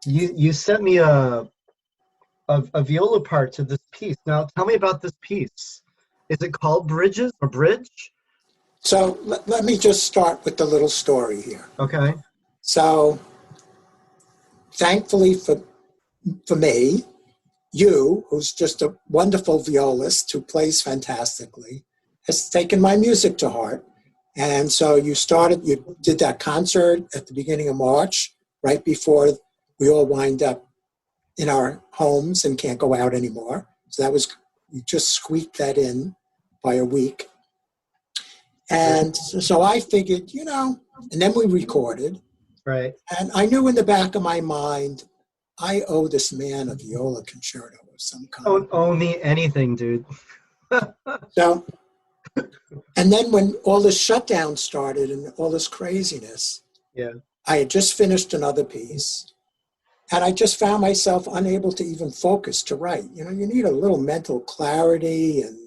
You sent me a viola part to this piece. Now tell me about this piece. Is it called Bridges or Bridge? So let me just start with the little story here. Okay. So thankfully for me, you, who's just a wonderful violist who plays fantastically, has taken my music to heart. And so you did that concert at the beginning of March, right before we all wind up in our homes and can't go out anymore. So you just squeaked that in by a week. And so I figured, and then we recorded. Right. And I knew in the back of my mind, I owe this man a viola concerto of some kind. Don't owe me anything, dude. So, and then when all this shutdown started and all this craziness, Yeah. I had just finished another piece. And I just found myself unable to even focus to write. You need a little mental clarity, and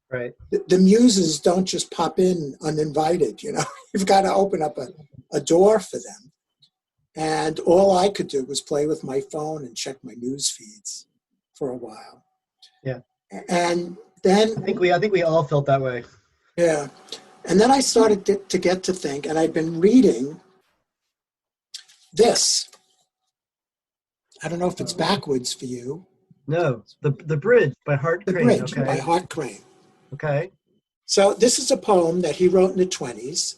Right. the muses don't just pop in uninvited. You've got to open up a door for them. And all I could do was play with my phone and check my news feeds for a while. Yeah. And then, I think we all felt that way. yeah. And then I started to get to think, and I'd been reading this. I don't know if it's backwards for you. No, the Bridge by Hart The Crane. Bridge by Okay. Hart Crane. Okay. So this is a poem that he wrote in the 20s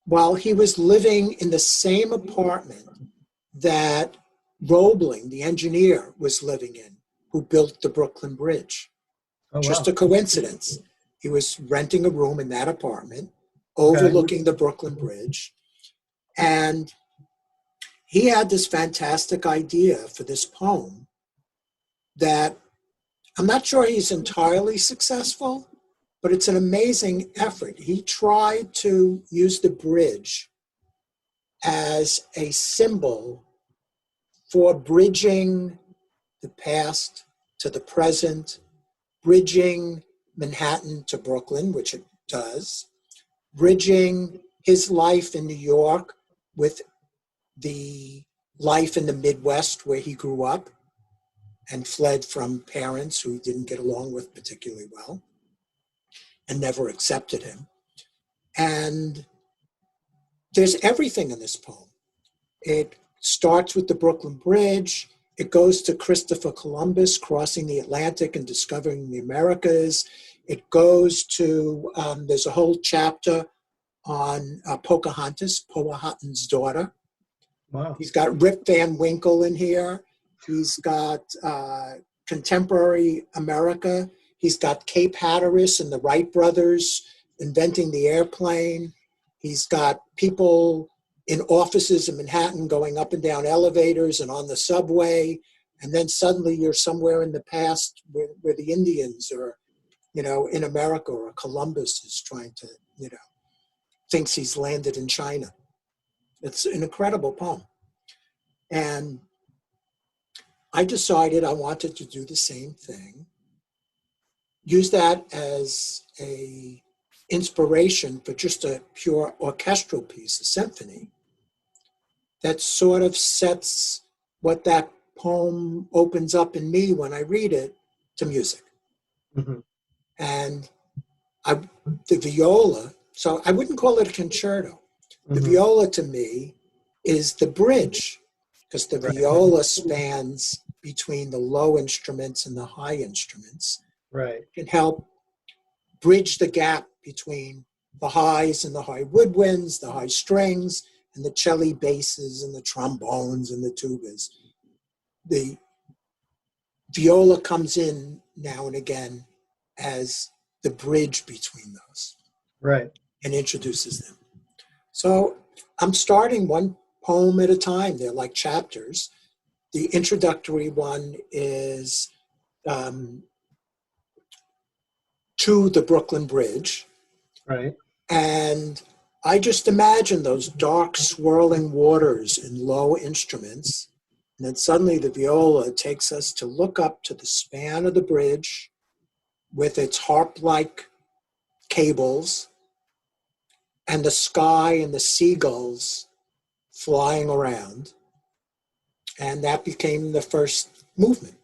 while he was living in the same apartment that Roebling, the engineer, was living in, who built the Brooklyn Bridge. Oh Just wow. a coincidence. He was renting a room in that apartment Okay. overlooking the Brooklyn Bridge. And he had this fantastic idea for this poem that I'm not sure he's entirely successful, but it's an amazing effort. He tried to use the bridge as a symbol for bridging the past to the present, bridging Manhattan to Brooklyn, which it does, bridging his life in New York with the life in the Midwest where he grew up and fled from parents who he didn't get along with particularly well and never accepted him. And there's everything in this poem. It starts with the Brooklyn Bridge. It goes to Christopher Columbus crossing the Atlantic and discovering the Americas. It goes to, there's a whole chapter on Pocahontas, Powhatan's daughter. Wow. He's got Rip Van Winkle in here. He's got contemporary America. He's got Cape Hatteras and the Wright brothers inventing the airplane. He's got people in offices in Manhattan going up and down elevators and on the subway. And then suddenly you're somewhere in the past where the Indians are, in America, or Columbus is trying to, thinks he's landed in China. It's an incredible poem. And I decided I wanted to do the same thing, use that as a inspiration for just a pure orchestral piece, a symphony, that sort of sets what that poem opens up in me when I read it to music. Mm-hmm. And the viola, so I wouldn't call it a concerto. The Mm-hmm. viola to me is the bridge, because the Right. viola spans between the low instruments and the high instruments. Right. It can help bridge the gap between the highs and the high woodwinds, the high strings, and the cello basses and the trombones and the tubas. The viola comes in now and again as the bridge between those Right. and introduces them. So I'm starting one poem at a time. They're like chapters. The introductory one is to the Brooklyn Bridge. Right. And I just imagine those dark swirling waters in low instruments. And then suddenly the viola takes us to look up to the span of the bridge with its harp-like cables and the sky and the seagulls flying around. and that became the first movement.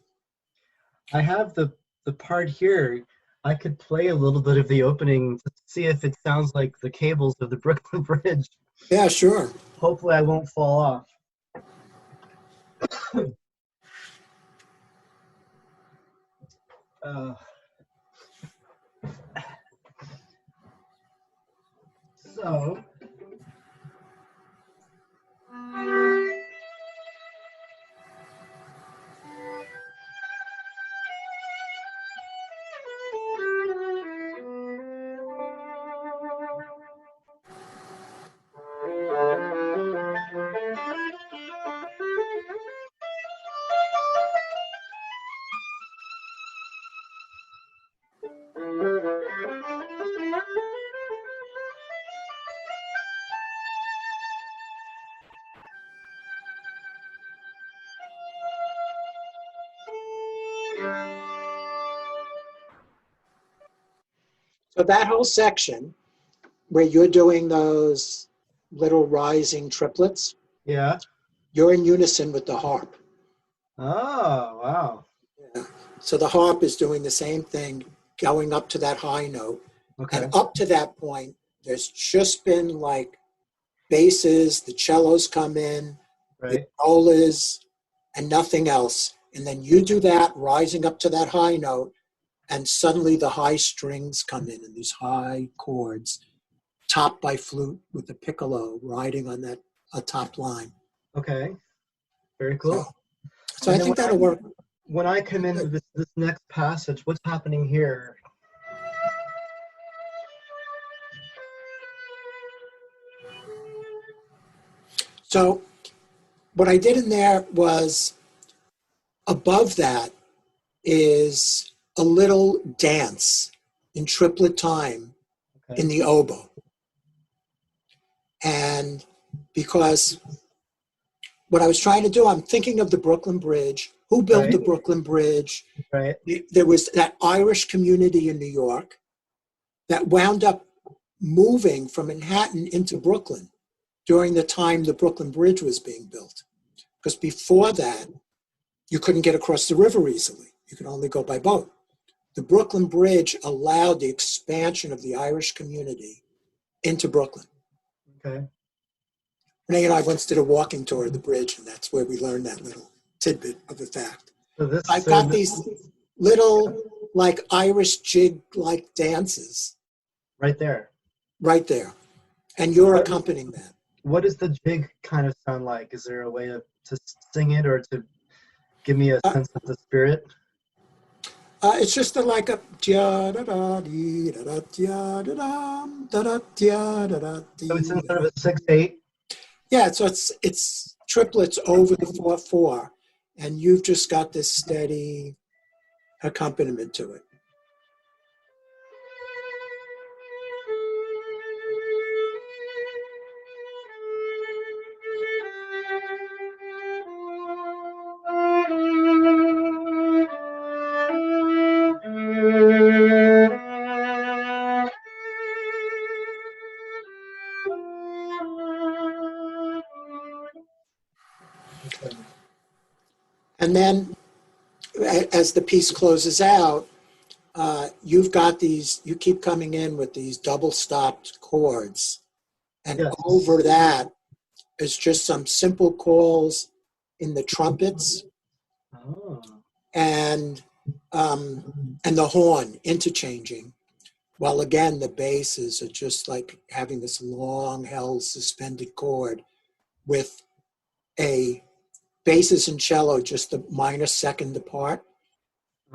I have the part here. I could play a little bit of the opening to see if it sounds like the cables of the Brooklyn Bridge. Yeah, sure. Hopefully I won't fall off. Uh, so, So that whole section where you're doing those little rising triplets, yeah. you're in unison with the harp. Oh, wow. Yeah. So the harp is doing the same thing, going up to that high note. Okay. And up to that point, there's just been like basses, the cellos come in, the Right. violas, and nothing else. And then you do that, rising up to that high note, and suddenly the high strings come in and these high chords, topped by flute with the piccolo riding on that top line. Okay. Very So, cool. so I And then think that'll work. when I come into this next passage, what's happening here? So what I did in there was above that is a little dance in triplet time Okay. in the oboe. And because what I was trying to do, I'm thinking of the Brooklyn Bridge. Who built Right. the Brooklyn Bridge? Right. There was that Irish community in New York that wound up moving from Manhattan into Brooklyn during the time the Brooklyn Bridge was being built. Because before that, you couldn't get across the river easily. You could only go by boat. The Brooklyn Bridge allowed the expansion of the Irish community into Brooklyn. Okay. Renee and I once did a walking tour of the bridge, and that's where we learned that little tidbit of the fact. I've got these little, like, Irish jig-like dances right there. right there, and you're accompanying that. What does the jig kind of sound like? Is there a way to sing it or to give me a sense of the spirit? It's just like a So it's instead of a 6/8. yeah, so it's triplets over the 4/4, and you've just got this steady accompaniment to it. Okay. And then as the piece closes out, you've got these, you keep coming in with these double stopped chords. And Yes. over that is just some simple calls in the trumpets Oh. and the horn interchanging. While again, the basses are just like having this long held suspended chord with a basses and cello just a minor second apart.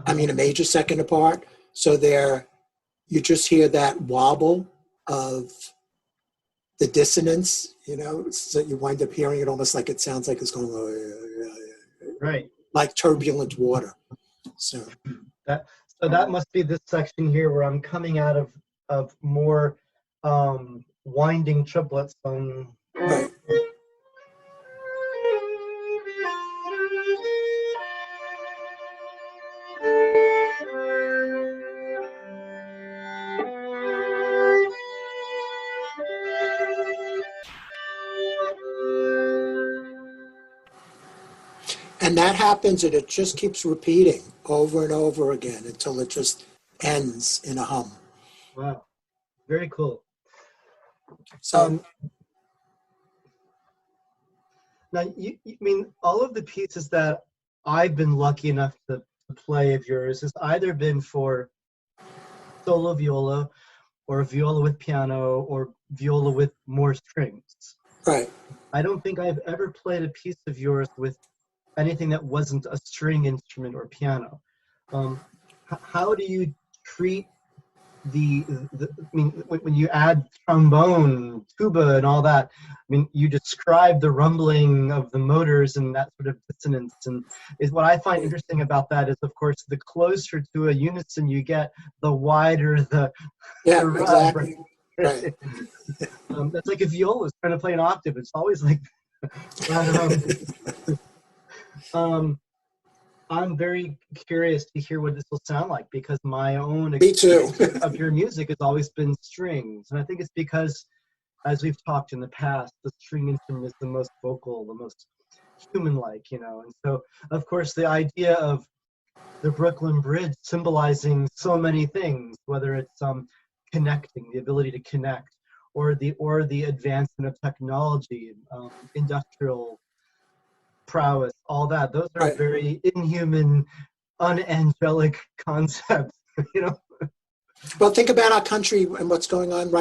I mean, a major second apart. So there, you just hear that wobble of the dissonance, you know, so you wind up hearing it almost like it sounds like it's going, Right. like turbulent water. So that must be this section here where I'm coming out of more winding triplets. Right. And that happens, and it just keeps repeating over and over again until it just ends in a hum. Wow, very cool. So, Now, I mean, all of the pieces that I've been lucky enough to play of yours has either been for solo viola or viola with piano or viola with more strings. right. I don't think I've ever played a piece of yours with anything that wasn't a string instrument or piano. How do you treat I mean, when you add trombone, tuba, and all that, I mean, you describe the rumbling of the motors and that sort of dissonance. And is what I find interesting about that is, of course, the closer to a unison you get, the wider the rub. Exactly. Right. That's like a viola is trying to play an octave. It's always like, um, I'm very curious to hear what this will sound like because my own Me too. experience of your music has always been strings. And I think it's because, as we've talked in the past, the string instrument is the most vocal, the most human-like, you know. And so, of course, the idea of the Brooklyn Bridge symbolizing so many things, whether it's connecting, the ability to connect, or the advancement of technology, industrial prowess, all that. Those are Right. very inhuman, unangelic concepts, you know. Well, think about our country and what's going on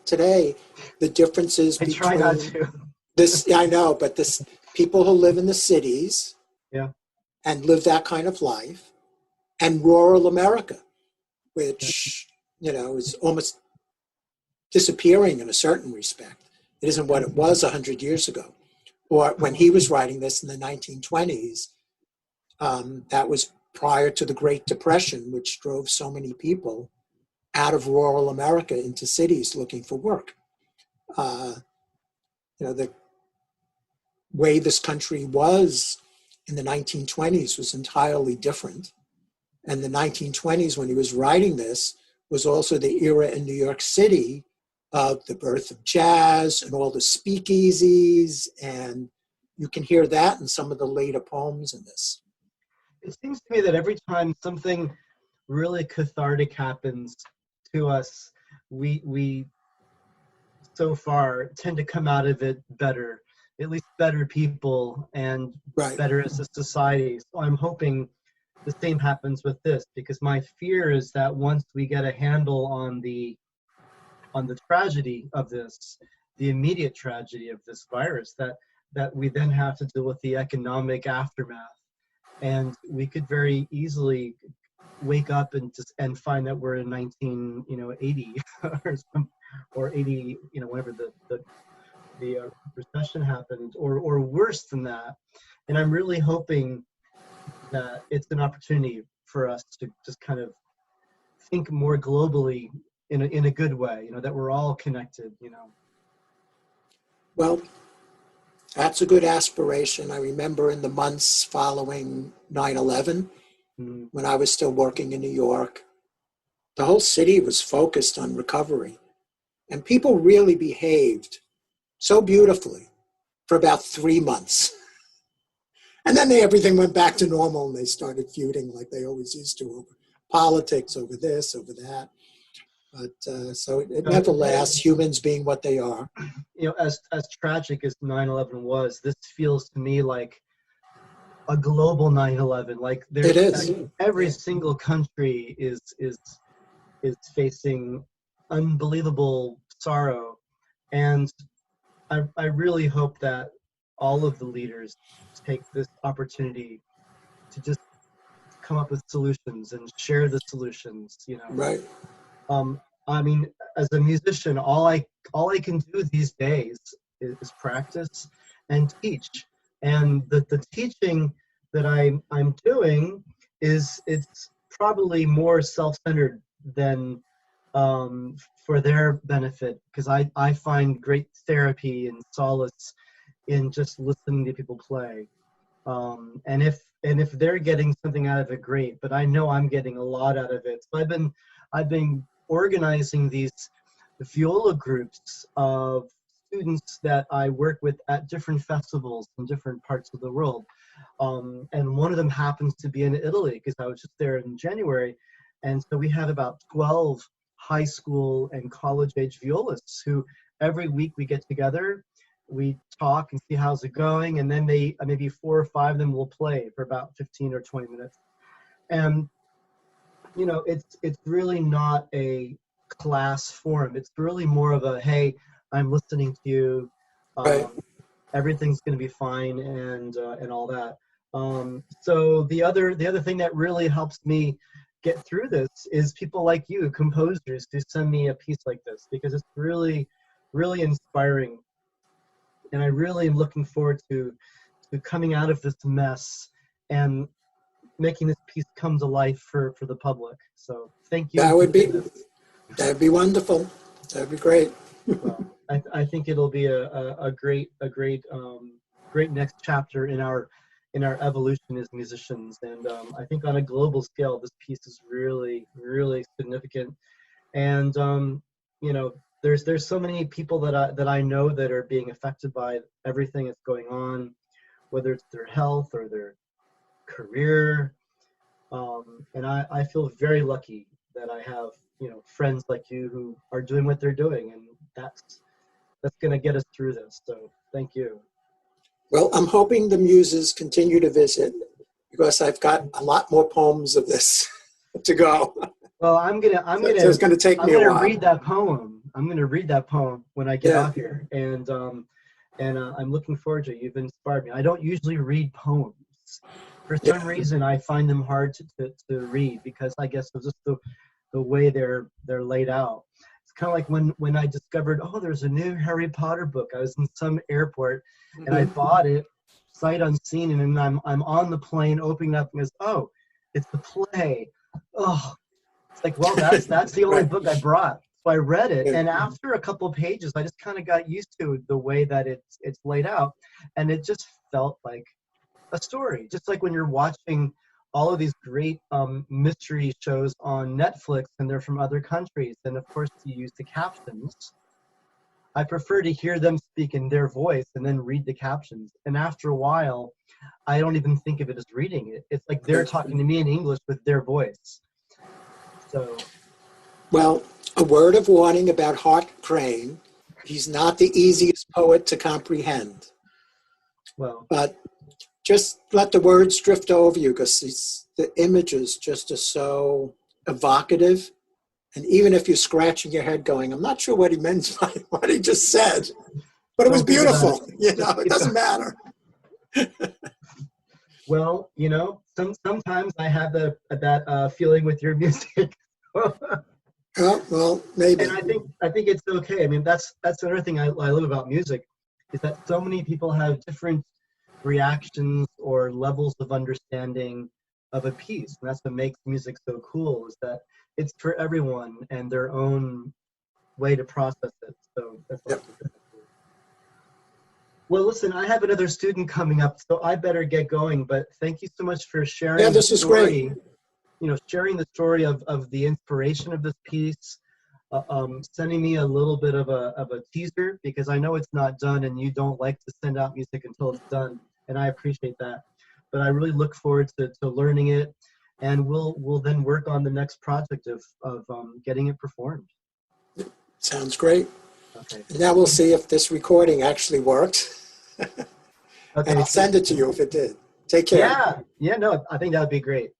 today. The differences I try not between to. this, I know, but this people who live in the cities Yeah. and live that kind of life, and rural America, which, is almost disappearing in a certain respect. It isn't what it was 100 years ago. Or when he was writing this in the 1920s, that was prior to the Great Depression, which drove so many people out of rural America into cities looking for work. The way this country was in the 1920s was entirely different. And the 1920s, when he was writing this, was also the era in New York City of the birth of jazz and all the speakeasies. And you can hear that in some of the later poems in this. It seems to me that every time something really cathartic happens to us, we so far tend to come out of it better, at least better people and Right. better as a society. So I'm hoping the same happens with this, because my fear is that once we get a handle on the tragedy of this, the immediate tragedy of this virus, that we then have to deal with the economic aftermath. And we could very easily wake up and find that we're in 1980 or 80, whenever the recession happened, or worse than that. And I'm really hoping that it's an opportunity for us to just kind of think more globally in a good way, that we're all connected, Well, that's a good aspiration. I remember in the months following 9/11, when I was still working in New York, the whole city was focused on recovery. And people really behaved so beautifully for about 3 months. And then everything went back to normal and they started feuding like they always used to over politics, over this, over that. But so it never lasts, humans being what they are. As tragic as 9/11 was, this feels to me like a global 9/11. Like It is. Every single country is facing unbelievable sorrow, and I really hope that all of the leaders take this opportunity to just come up with solutions and share the solutions. Right. I mean, as a musician, all I can do these days is practice and teach. And the teaching that I'm doing it's probably more self-centered than for their benefit, because I find great therapy and solace in just listening to people play. And if they're getting something out of it, great. But I know I'm getting a lot out of it. So I've been organizing these viola groups of students that I work with at different festivals in different parts of the world. And one of them happens to be in Italy because I was just there in January. And so we have about 12 high school and college age violists who every week we get together, we talk and see how's it going. And then they, maybe 4 or 5 of them will play for about 15 or 20 minutes. And, you know, it's really not a class form. It's really more of a, hey, I'm listening to you. Right. Everything's going to be fine, and all that. So the other thing that really helps me get through this is people like you, composers, who send me a piece like this, because it's really, really inspiring, and I really am looking forward to coming out of this mess and making this piece come to life for the public. So thank you. That'd be wonderful. That'd be great. Well, I think it'll be a great next chapter in our evolution as musicians, and I think on a global scale this piece is really, really significant. And you know, there's so many people that I know that are being affected by everything that's going on, whether it's their health or their career, and I feel very lucky that I have, you know, friends like you who are doing what they're doing, and that's going to get us through this. So thank you. Well, I'm hoping the muses continue to visit, because I've got a lot more poems of this to go. Well, it's going to take me a while. read that poem. I'm going to read that poem when I get off here, and I'm looking forward to it. You've inspired me. I don't usually read poems. For some reason, I find them hard to read, because I guess it's just the way they're laid out. It's kind of like when I discovered, oh, there's a new Harry Potter book. I was in some airport and I bought it sight unseen, and then I'm on the plane opening up and goes, oh, it's the play. Oh, it's like, well, that's the only book I brought. So I read it, and after a couple of pages, I just kind of got used to the way that it's laid out, and it just felt like a story. Just like when you're watching all of these great mystery shows on Netflix, and they're from other countries, and of course you use the captions. I prefer to hear them speak in their voice and then read the captions. And after a while, I don't even think of it as reading it. It's like they're talking to me in English with their voice. So, well, a word of warning about Hart Crane. He's not the easiest poet to comprehend. Well, but just let the words drift over you, because the images just are so evocative. And even if you're scratching your head going, I'm not sure what he meant by what he just said, but it was beautiful. You know, it doesn't matter. Well, you know, sometimes I have that feeling with your music. Oh, well, maybe. And I think it's okay. I mean, that's another thing I love about music, is that so many people have different reactions or levels of understanding of a piece, and that's what makes music so cool, is that it's for everyone and their own way to process it. So that's awesome. Well, listen, I have another student coming up, so I better get going, but thank you so much for sharing. Yeah, this is great. You know, sharing the story of the inspiration of this piece, sending me a little bit of a teaser, because I know it's not done and you don't like to send out music until it's done, and I appreciate that. But I really look forward to learning it, and we'll then work on the next project of getting it performed. Sounds great. Okay. And now we'll see if this recording actually worked. Okay. And I'll send it to you if it did. Take care. Yeah, no, I think that would be great.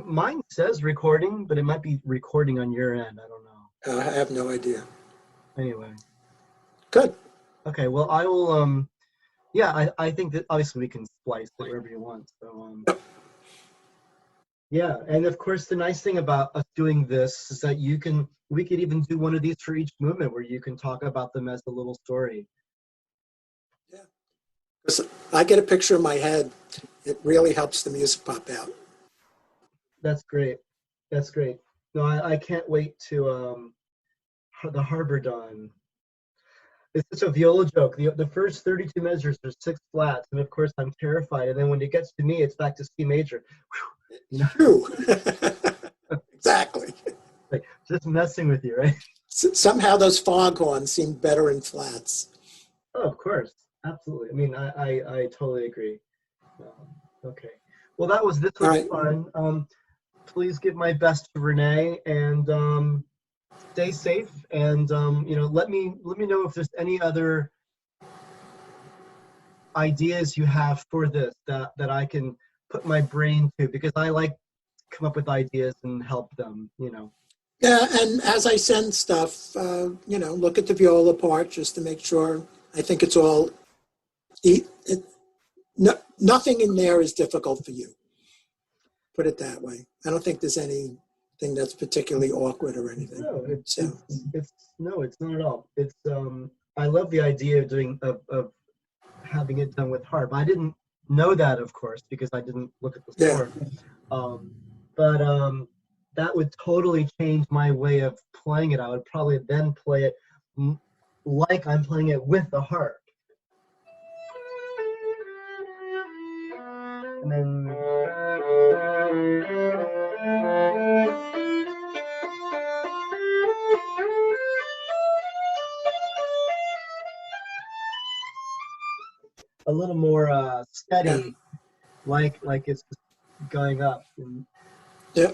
Mine says recording, but it might be recording on your end. I don't know. I have no idea. Anyway. Good. Okay, well, I will, I think that obviously we can splice it wherever you want. So, yeah, and of course the nice thing about us doing this is that we could even do one of these for each movement, where you can talk about them as a little story. Yeah. Because I get a picture in my head. It really helps the music pop out. That's great. That's great. No, I can't wait to the Harbor Dawn. It's just a viola joke. The first 32 measures are 6 flats, and of course I'm terrified. And then when it gets to me, it's back to C major. Whew, you know? Exactly. Like, just messing with you, right? Somehow those foghorns seem better in flats. Oh, of course, absolutely. I mean, I totally agree. Okay. Well, this All was right. fun. Please give my best to Renee, and stay safe. And let me know if there's any other ideas you have for this that I can put my brain to, because I like to come up with ideas and help them. Yeah, and as I send stuff, look at the viola part just to make sure. I think it's all. No, nothing in there is difficult for you. Put it that way. I don't think there's anything that's particularly awkward or anything. No, So it's no, it's not at all. It's I love the idea of of having it done with harp. I didn't know that, of course, because I didn't look at the yeah, score. Um, but that would totally change my way of playing it. I would probably then play it like I'm playing it with the harp, and then a little more yeah, steady, like it's just going up. And yeah.